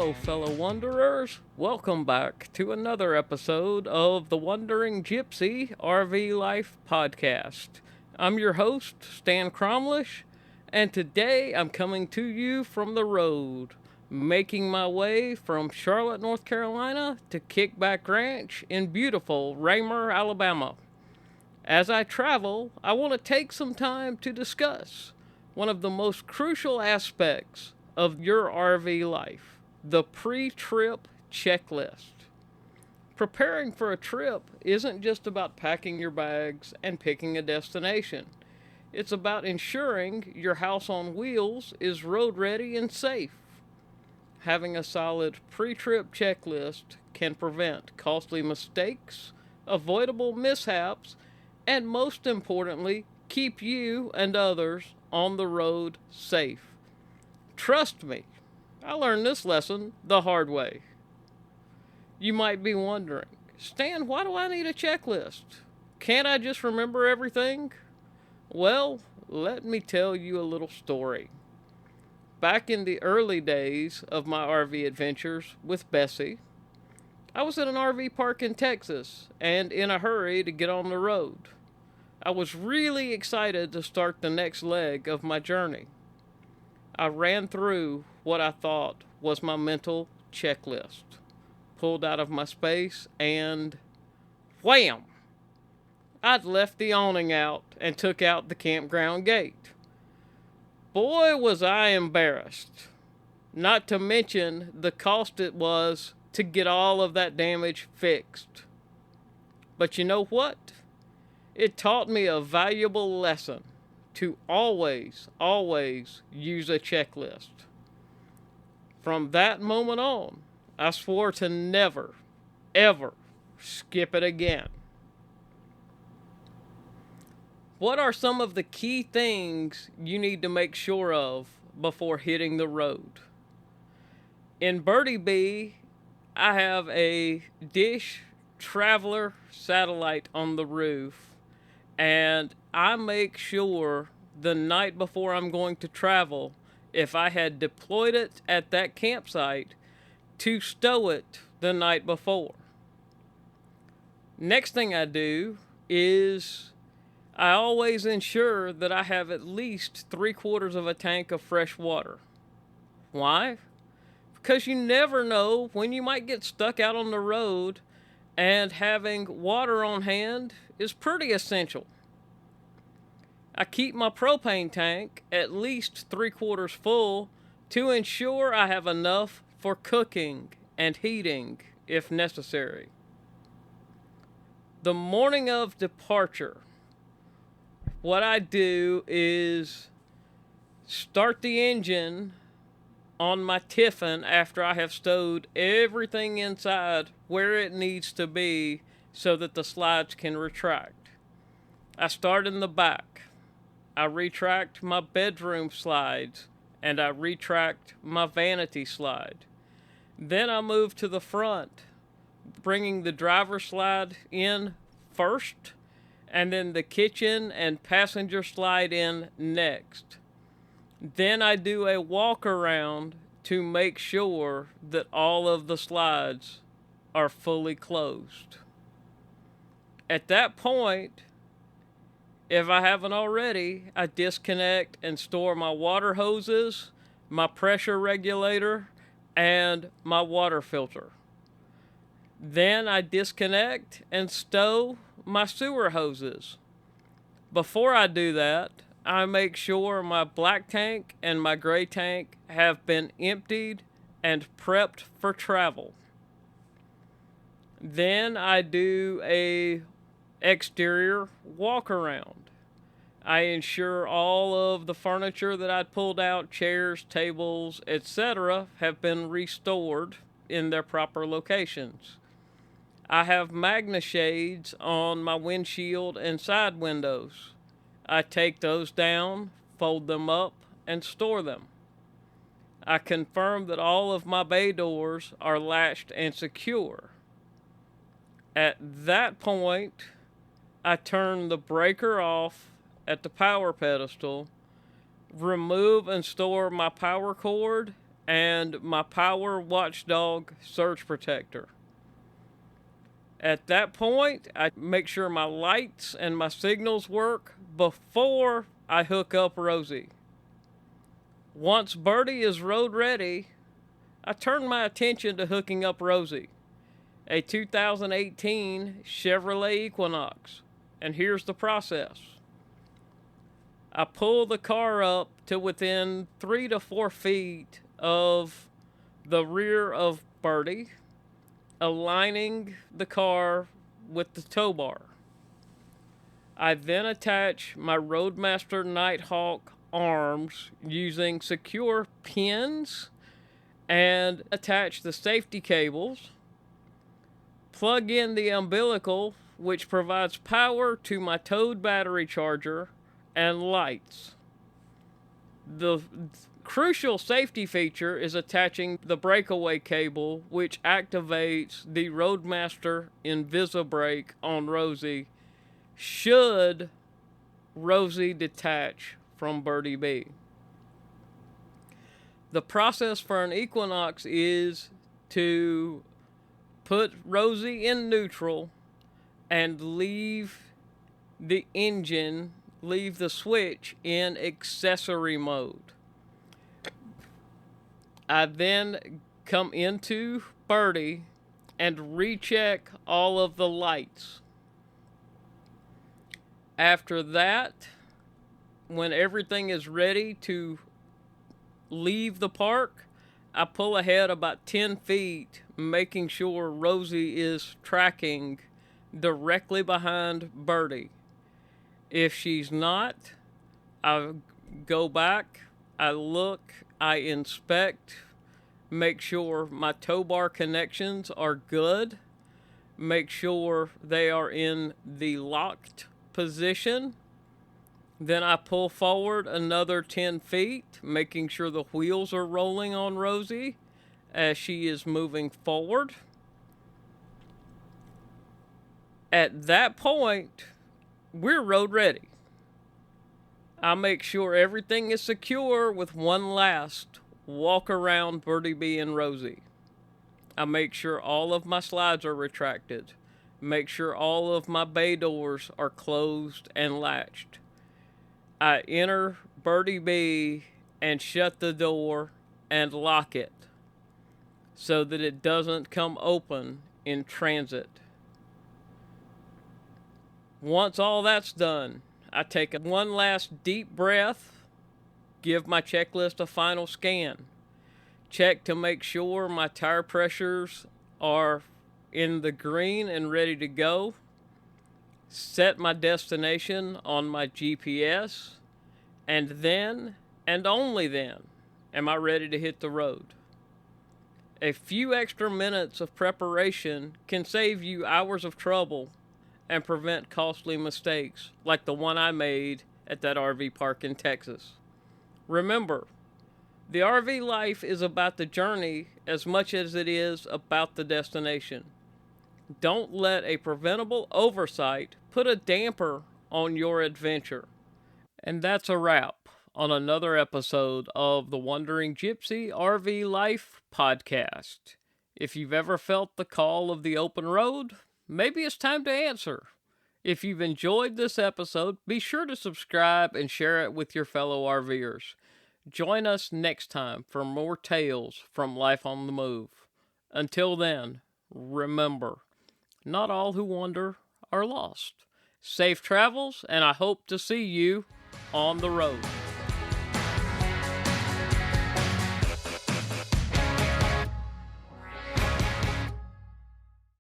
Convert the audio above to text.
Hello, fellow wanderers. Welcome back to another episode of the Wandering Gypsy RV Life podcast. I'm your host, Stan Cromlish, and today I'm coming to you from the road, making my way from Charlotte, North Carolina to Kickback Ranch in beautiful Raymer, Alabama. As I travel, I want to take some time to discuss one of the most crucial aspects of your RV life, the pre-trip checklist. Preparing for a trip isn't just about packing your bags and picking a destination. It's about ensuring your house on wheels is road ready and safe. Having a solid pre-trip checklist can prevent costly mistakes, avoidable mishaps, and most importantly, keep you and others on the road safe. Trust me, I learned this lesson the hard way. You might be wondering, Stan, why do I need a checklist? Can't I just remember everything? Well, let me tell you a little story. Back in the early days of my RV adventures with Bessie, I was at an RV park in Texas and in a hurry to get on the road. I was really excited to start the next leg of my journey. I ran through what I thought was my mental checklist, pulled out of my space, and wham! I'd left the awning out and took out the campground gate. Boy, was I embarrassed. Not to mention the cost it was to get all of that damage fixed. But you know what? It taught me a valuable lesson to always use a checklist. From that moment on, I swore to never, ever skip it again. What are some of the key things you need to make sure of before hitting the road? In Birdie Bee, I have a Dish Traveler satellite on the roof, and I make sure the night before I'm going to travel, if I had deployed it at that campsite, to stow it the night before. Next thing I do is I always ensure that I have at least 3/4 of a tank of fresh water. Why? Because you never know when you might get stuck out on the road, and having water on hand is pretty essential. I keep my propane tank at least 3/4 full to ensure I have enough for cooking and heating if necessary. The morning of departure, what I do is start the engine on my Tiffin after I have stowed everything inside where it needs to be so that the slides can retract. I start in the back. I retract my bedroom slides and I retract my vanity slide. Then I move to the front, bringing the driver's slide in first and then the kitchen and passenger slide in next. Then I do a walk around to make sure that all of the slides are fully closed. At that point, if I haven't already, I disconnect and store my water hoses, my pressure regulator, and my water filter. Then I disconnect and stow my sewer hoses. Before I do that, I make sure my black tank and my gray tank have been emptied and prepped for travel. Then I do a exterior walk around. I ensure all of the furniture that I'd pulled out, chairs, tables, etc., have been restored in their proper locations. I have magna shades on my windshield and side windows. I take those down, fold them up, and store them. I confirm that all of my bay doors are latched and secure. At that point, I turn the breaker off at the power pedestal, remove and store my power cord, and my Power Watchdog surge protector. At that point, I make sure my lights and my signals work before I hook up Rosie. Once Birdie is road ready, I turn my attention to hooking up Rosie, a 2018 Chevrolet Equinox. And here's the process. I pull the car up to within 3 to 4 feet of the rear of Birdie, aligning the car with the tow bar. I then attach my Roadmaster Nighthawk arms using secure pins and attach the safety cables, plug in the umbilical, which provides power to my towed battery charger and lights. The crucial safety feature is attaching the breakaway cable, which activates the Roadmaster Invisibrake on Rosie should Rosie detach from Birdie B. The process for an Equinox is to put Rosie in neutral and leave the switch in accessory mode. I then come into Birdie and recheck all of the lights. After that, when everything is ready to leave the park, I pull ahead about 10 feet, making sure Rosie is tracking directly behind Birdie. If she's not, I go back, I look, I inspect, make sure my tow bar connections are good, make sure they are in the locked position. Then I pull forward another 10 feet, making sure the wheels are rolling on Rosie as she is moving forward. At that point, we're road ready. I make sure everything is secure with one last walk around Birdie B and Rosie. I make sure all of my slides are retracted. Make sure all of my bay doors are closed and latched. I enter Birdie B and shut the door and lock it so that it doesn't come open in transit. Once all that's done, I take one last deep breath, give my checklist a final scan, check to make sure my tire pressures are in the green and ready to go, set my destination on my GPS, and then, and only then, am I ready to hit the road. A few extra minutes of preparation can save you hours of trouble and prevent costly mistakes like the one I made at that RV park in Texas. Remember, the RV life is about the journey as much as it is about the destination. Don't let a preventable oversight put a damper on your adventure. And that's a wrap on another episode of the Wandering Gypsy RV Life podcast. If you've ever felt the call of the open road, maybe it's time to answer. If you've enjoyed this episode, be sure to subscribe and share it with your fellow RVers. Join us next time for more tales from life on the move. Until then, remember, not all who wander are lost. Safe travels, and I hope to see you on the road.